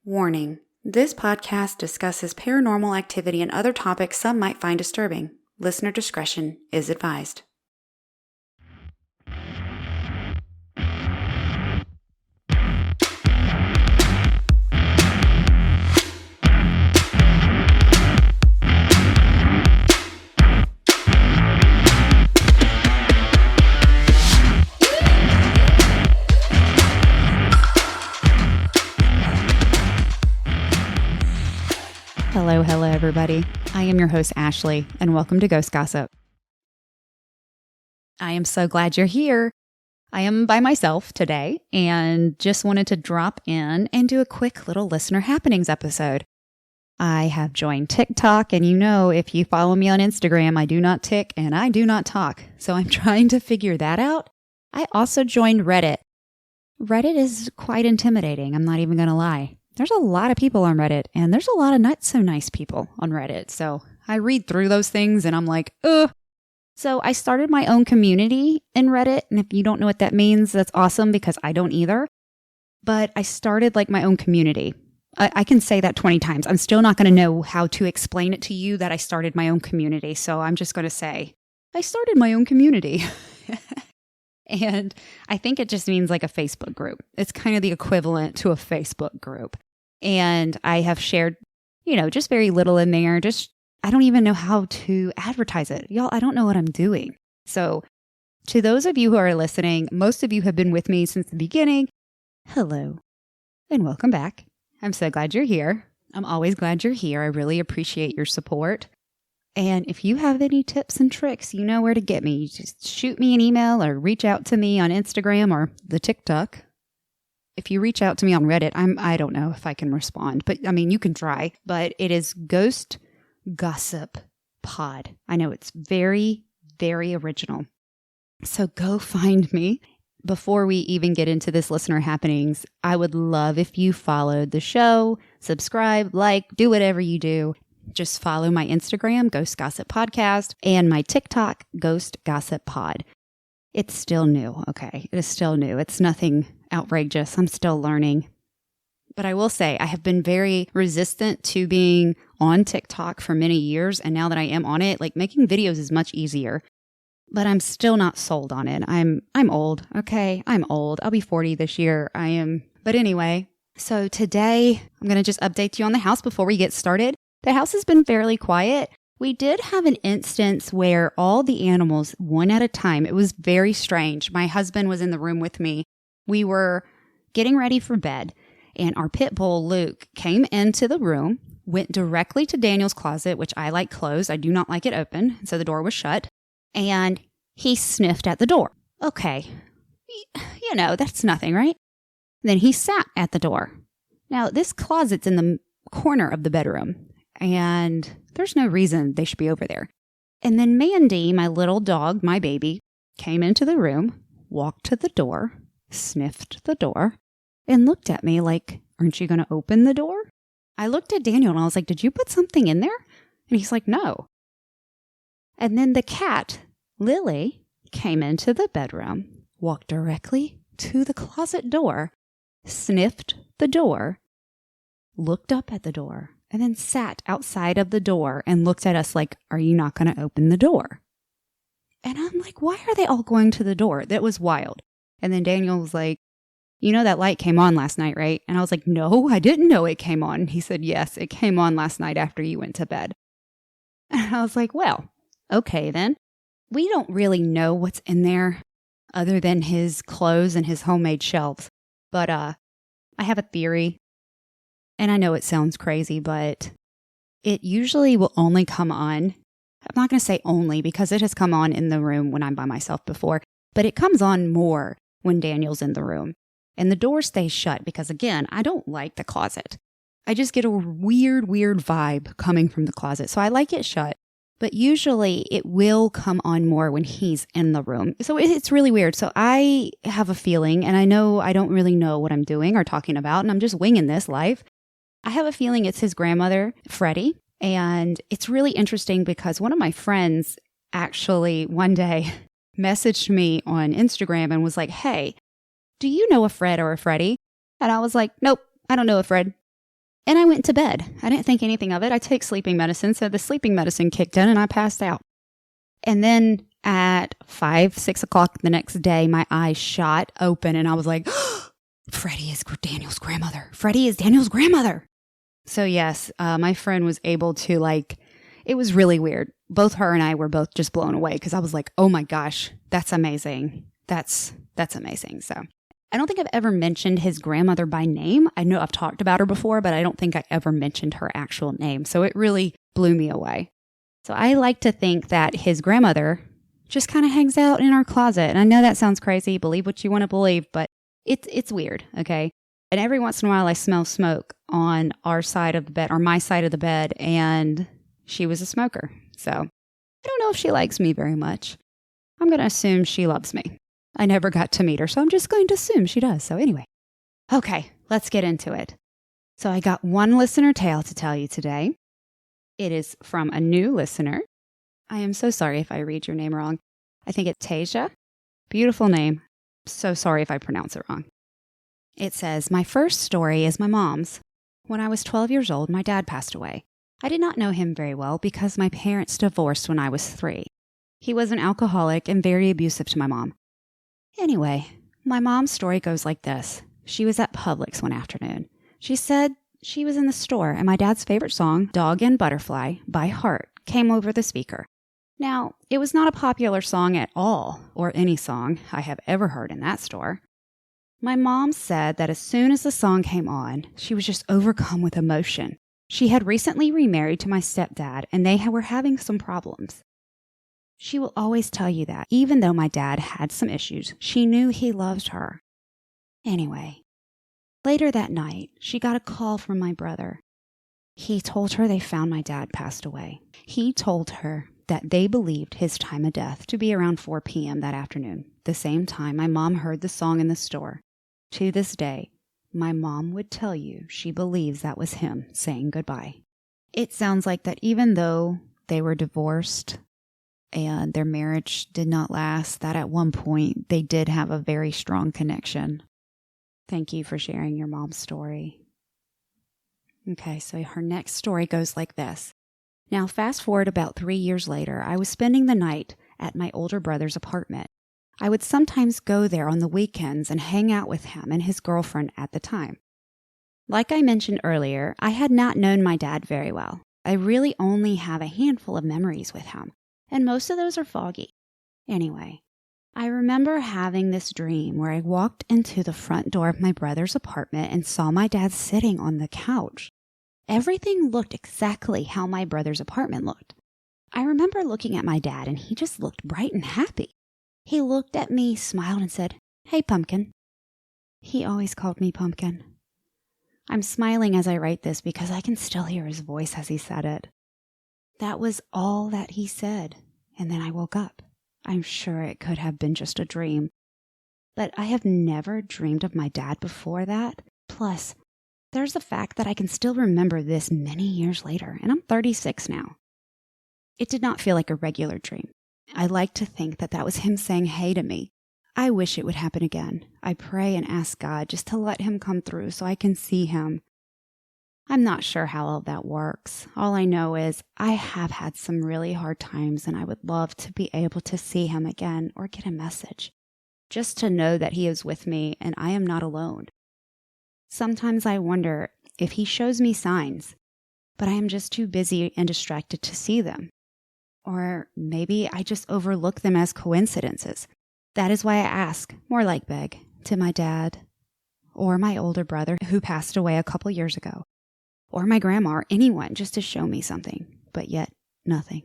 Warning: this podcast discusses paranormal activity and other topics some might find disturbing. Listener discretion is advised. Hello, everybody. I am your host, Ashley, and welcome to Ghost Gossip. I am so glad you're here. I am by myself today and just wanted to drop in and do a quick little listener happenings episode. I have joined TikTok, and if you follow me on Instagram, I do not tick and I do not talk. So I'm trying to figure that out. I also joined Reddit. Reddit is quite intimidating. I'm not even going to lie. There's a lot of people on Reddit, and there's a lot of not so nice people on Reddit. So I read through those things and I'm like, ugh. So I started my own community in Reddit. And if you don't know what that means, that's awesome because I don't either. But I started my own community. I can say that 20 times. I'm still not going to know how to explain it to you that I started my own community. So I'm just going to say, I started my own community. And I think it just means like a Facebook group. It's kind of the equivalent to a Facebook group. And I have shared, just very little in there. I don't even know how to advertise it. Y'all, I don't know what I'm doing. So to those of you who are listening, most of you have been with me since the beginning. Hello and welcome back. I'm so glad you're here. I'm always glad you're here. I really appreciate your support. And if you have any tips and tricks, you know where to get me. You just shoot me an email or reach out to me on Instagram or the TikTok. If you reach out to me on Reddit, I don't know if I can respond, but you can try. But it is Ghost Gossip Pod. I know it's very, very original. So go find me. Before we even get into this listener happenings, I would love if you followed the show, subscribe, do whatever you do. Just follow my Instagram, Ghost Gossip Podcast, and my TikTok, Ghost Gossip Pod. It's still new, okay? It is still new. It's nothing outrageous. I'm still learning. But I will say I have been very resistant to being on TikTok for many years. And now that I am on it, making videos is much easier. But I'm still not sold on it. I'm old, okay? I'm old. I'll be 40 this year. I am. But anyway, so today I'm going to just update you on the house before we get started. The house has been fairly quiet. We did have an instance where all the animals, one at a time, it was very strange. My husband was in the room with me. We were getting ready for bed, and our pit bull, Luke, came into the room, went directly to Daniel's closet, which I like closed. I do not like it open, so the door was shut, and he sniffed at the door. Okay, that's nothing, right? Then he sat at the door. Now, this closet's in the corner of the bedroom, and there's no reason they should be over there. And then Mandy, my little dog, my baby, came into the room, walked to the door, sniffed the door, and looked at me like, aren't you going to open the door? I looked at Daniel and I was like, did you put something in there? And he's like, no. And then the cat, Lily, came into the bedroom, walked directly to the closet door, sniffed the door, looked up at the door, and then sat outside of the door and looked at us like, are you not going to open the door? And I'm like, why are they all going to the door? That was wild. And then Daniel was like, that light came on last night, right? And I was like, no, I didn't know it came on. He said, yes, it came on last night after you went to bed. And I was like, well, okay then. We don't really know what's in there other than his clothes and his homemade shelves. But I have a theory. And I know it sounds crazy, but it usually will only come on. I'm not going to say only because it has come on in the room when I'm by myself before, but it comes on more when Daniel's in the room. And the door stays shut because, again, I don't like the closet. I just get a weird vibe coming from the closet. So I like it shut, but usually it will come on more when he's in the room. So it's really weird. So I have a feeling, and I know I don't really know what I'm doing or talking about, and I'm just winging this life. I have a feeling it's his grandmother, Freddie, and it's really interesting because one of my friends actually one day messaged me on Instagram and was like, hey, do you know a Fred or a Freddie? And I was like, nope, I don't know a Fred. And I went to bed. I didn't think anything of it. I take sleeping medicine, so the sleeping medicine kicked in and I passed out. And then at 5, 6 o'clock the next day, my eyes shot open and I was like, Freddie is Daniel's grandmother. Freddie is Daniel's grandmother. So yes, my friend was able to it was really weird. Both her and I were both just blown away because I was like, oh my gosh, that's amazing. That's amazing. So I don't think I've ever mentioned his grandmother by name. I know I've talked about her before, but I don't think I ever mentioned her actual name. So it really blew me away. So I like to think that his grandmother just kind of hangs out in our closet. And I know that sounds crazy. Believe what you want to believe, but it's weird. Okay. And every once in a while I smell smoke on our side of the bed or my side of the bed. And she was a smoker. So I don't know if she likes me very much. I'm going to assume she loves me. I never got to meet her, so I'm just going to assume she does. So anyway, okay, let's get into it. So I got one listener tale to tell you today. It is from a new listener. I am so sorry if I read your name wrong. I think it's Tasia. Beautiful name. So sorry if I pronounce it wrong. It says, my first story is my mom's. When I was 12 years old, my dad passed away. I did not know him very well because my parents divorced when I was 3. He was an alcoholic and very abusive to my mom. Anyway, my mom's story goes like this. She was at Publix one afternoon. She said she was in the store and my dad's favorite song, Dog and Butterfly, by Heart, came over the speaker. Now, it was not a popular song at all, or any song I have ever heard in that store. My mom said that as soon as the song came on, she was just overcome with emotion. She had recently remarried to my stepdad and they were having some problems. She will always tell you that, even though my dad had some issues, she knew he loved her. Anyway, later that night, she got a call from my brother. He told her they found my dad passed away. He told her that they believed his time of death to be around 4 p.m. that afternoon, the same time my mom heard the song in the store. To this day, my mom would tell you she believes that was him saying goodbye. It sounds like that even though they were divorced and their marriage did not last, that at one point they did have a very strong connection. Thank you for sharing your mom's story. Okay, so her next story goes like this. Now, fast forward about 3 years later, I was spending the night at my older brother's apartment. I would sometimes go there on the weekends and hang out with him and his girlfriend at the time. Like I mentioned earlier, I had not known my dad very well. I really only have a handful of memories with him, and most of those are foggy. Anyway, I remember having this dream where I walked into the front door of my brother's apartment and saw my dad sitting on the couch. Everything looked exactly how my brother's apartment looked. I remember looking at my dad and he just looked bright and happy. He looked at me, smiled and said, "Hey, Pumpkin." He always called me Pumpkin. I'm smiling as I write this because I can still hear his voice as he said it. That was all that he said, and then I woke up. I'm sure it could have been just a dream, but I have never dreamed of my dad before that. Plus, there's the fact that I can still remember this many years later, and I'm 36 now. It did not feel like a regular dream. I like to think that that was him saying hey to me. I wish it would happen again. I pray and ask God just to let him come through so I can see him. I'm not sure how all that works. All I know is I have had some really hard times and I would love to be able to see him again or get a message. Just to know that he is with me and I am not alone. Sometimes I wonder if he shows me signs, but I am just too busy and distracted to see them. Or maybe I just overlook them as coincidences. That is why I ask, more like beg, to my dad, or my older brother who passed away a couple years ago, or my grandma or anyone just to show me something, but yet nothing.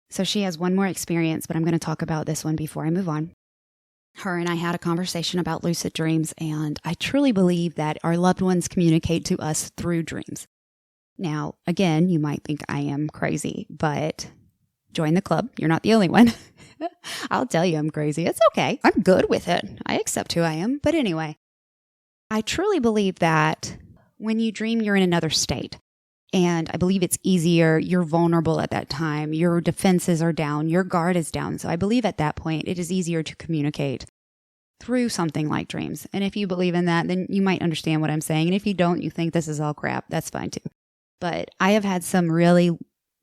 So she has one more experience, but I'm going to talk about this one before I move on. Her and I had a conversation about lucid dreams, and I truly believe that our loved ones communicate to us through dreams. Now, again, you might think I am crazy, but join the club. You're not the only one. I'll tell you I'm crazy. It's okay. I'm good with it. I accept who I am. But anyway, I truly believe that when you dream, you're in another state. And I believe it's easier. You're vulnerable at that time. Your defenses are down. Your guard is down. So I believe at that point, it is easier to communicate through something like dreams. And if you believe in that, then you might understand what I'm saying. And if you don't, you think this is all crap, that's fine too. But I have had some really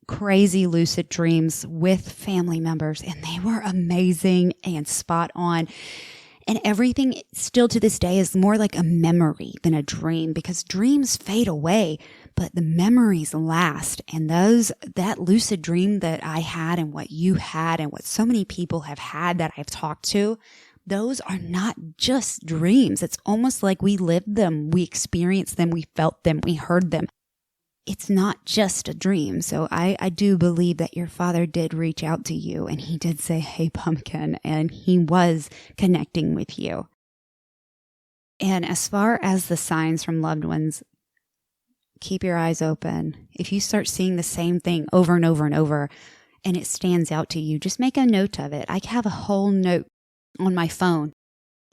crazy lucid dreams with family members, and they were amazing and spot on. And everything still to this day is more like a memory than a dream, because dreams fade away, but the memories last. And that lucid dream that I had and what you had and what so many people have had that I've talked to, those are not just dreams. It's almost like we lived them, we experienced them, we felt them, we heard them. It's not just a dream. So I do believe that your father did reach out to you, and he did say, "Hey, pumpkin," and he was connecting with you. And as far as the signs from loved ones, keep your eyes open. If you start seeing the same thing over and over and over, and it stands out to you, just make a note of it. I have a whole note on my phone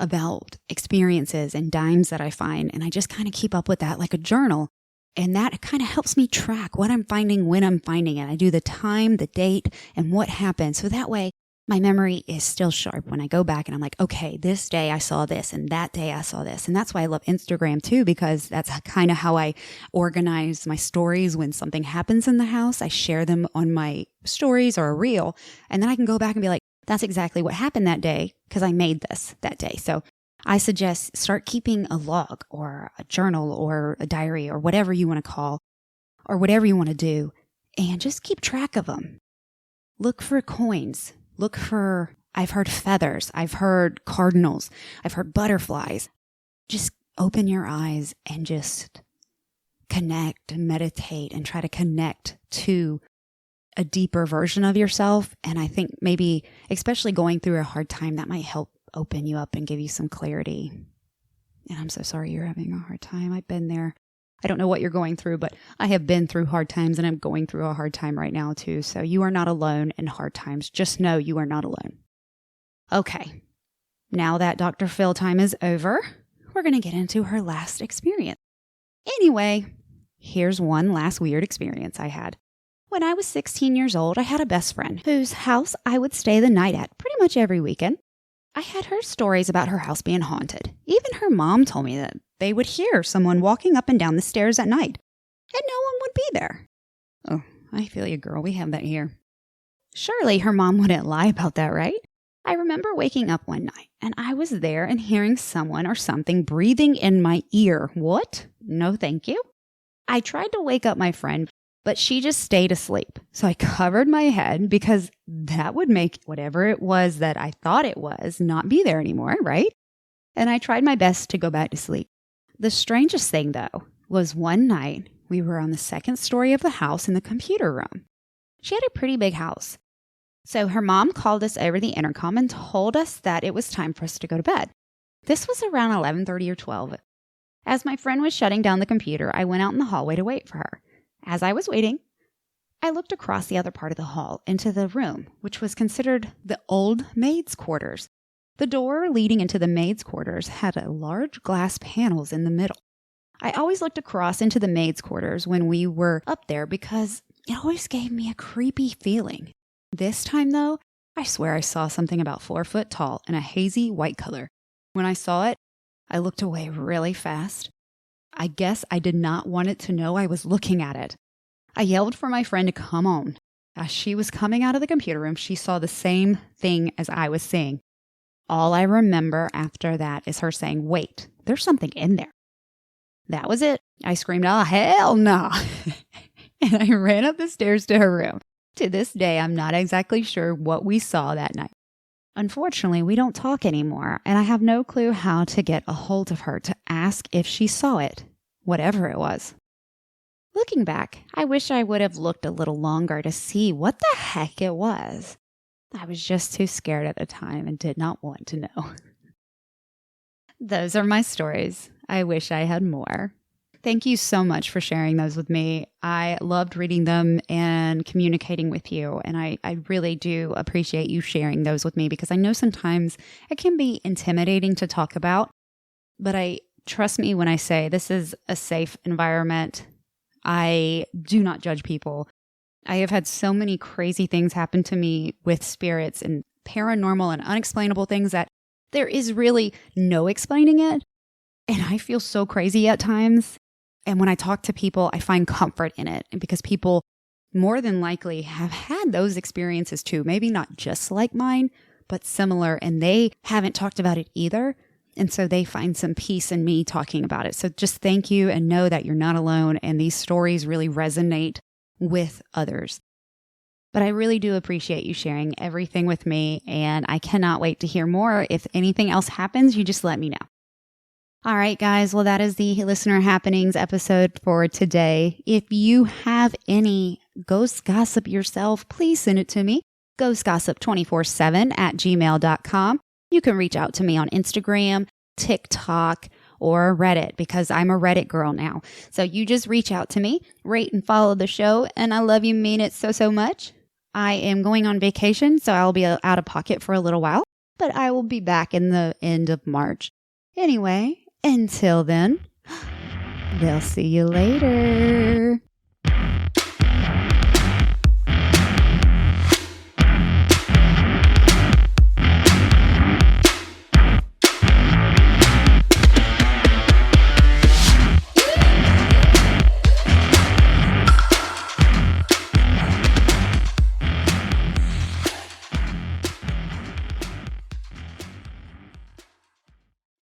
about experiences and dimes that I find, and I just kind of keep up with that like a journal. And that kind of helps me track what I'm finding, when I'm finding it. I do the time, the date, and what happened. So that way my memory is still sharp when I go back and I'm like, okay, this day I saw this and that day I saw this. And that's why I love Instagram too, because that's kind of how I organize my stories. When something happens in the house, I share them on my stories or a reel. And then I can go back and be like, that's exactly what happened that day because I made this that day. So I suggest start keeping a log or a journal or a diary or whatever you want to call or whatever you want to do, and just keep track of them. Look for coins. Look for, I've heard feathers. I've heard cardinals. I've heard butterflies. Just open your eyes and just connect and meditate and try to connect to a deeper version of yourself. And I think maybe, especially going through a hard time, that might help open you up and give you some clarity. And I'm so sorry you're having a hard time. I've been there. I don't know what you're going through, but I have been through hard times, and I'm going through a hard time right now too. So you are not alone in hard times. Just know you are not alone. Okay. Now that Dr. Phil time is over, we're going to get into her last experience. Anyway, here's one last weird experience I had. When I was 16 years old, I had a best friend whose house I would stay the night at pretty much every weekend. I had heard stories about her house being haunted. Even her mom told me that they would hear someone walking up and down the stairs at night, and no one would be there. Oh, I feel you, girl. We have that here. Surely her mom wouldn't lie about that, right? I remember waking up one night, and I was there and hearing someone or something breathing in my ear. What? No, thank you. I tried to wake up my friend, but she just stayed asleep. So I covered my head because that would make whatever it was that I thought it was not be there anymore, right? And I tried my best to go back to sleep. The strangest thing, though, was one night we were on the second story of the house in the computer room. She had a pretty big house. So her mom called us over the intercom and told us that it was time for us to go to bed. This was around 11:30 or 12. As my friend was shutting down the computer, I went out in the hallway to wait for her. As I was waiting, I looked across the other part of the hall into the room, which was considered the old maid's quarters. The door leading into the maid's quarters had a large glass panels in the middle. I always looked across into the maid's quarters when we were up there because it always gave me a creepy feeling. This time, though, I swear I saw something about 4 foot tall in a hazy white color. When I saw it, I looked away really fast. I guess I did not want it to know I was looking at it. I yelled for my friend to come on. As she was coming out of the computer room, she saw the same thing as I was seeing. All I remember after that is her saying, "Wait, there's something in there." That was it. I screamed, "Oh, hell no." And I ran up the stairs to her room. To this day, I'm not exactly sure what we saw that night. Unfortunately, we don't talk anymore, and I have no clue how to get a hold of her to ask if she saw it, whatever it was. Looking back, I wish I would have looked a little longer to see what the heck it was. I was just too scared at the time and did not want to know. Those are my stories. I wish I had more. Thank you so much for sharing those with me. I loved reading them and communicating with you. And I really do appreciate you sharing those with me because I know sometimes it can be intimidating to talk about. But trust me when I say this is a safe environment. I do not judge people. I have had so many crazy things happen to me with spirits and paranormal and unexplainable things that There is really no explaining it. And I feel so crazy at times. And when I talk to people, I find comfort in it. And because people more than likely have had those experiences too, maybe not just like mine, but similar, and they haven't talked about it either. And so they find some peace in me talking about it. So just thank you and know that you're not alone. And these stories really resonate with others. But I really do appreciate you sharing everything with me. And I cannot wait to hear more. If anything else happens, you just let me know. All right, guys. Well, that is the Listener Happenings episode for today. If you have any ghost gossip yourself, please send it to me. ghostgossip247@gmail.com. You can reach out to me on Instagram, TikTok, or Reddit because I'm a Reddit girl now. So you just reach out to me, rate and follow the show, and I love you, mean it so much. I am going on vacation, so I'll be out of pocket for a little while, but I will be back in the end of March. Anyway, until then, they'll see you later.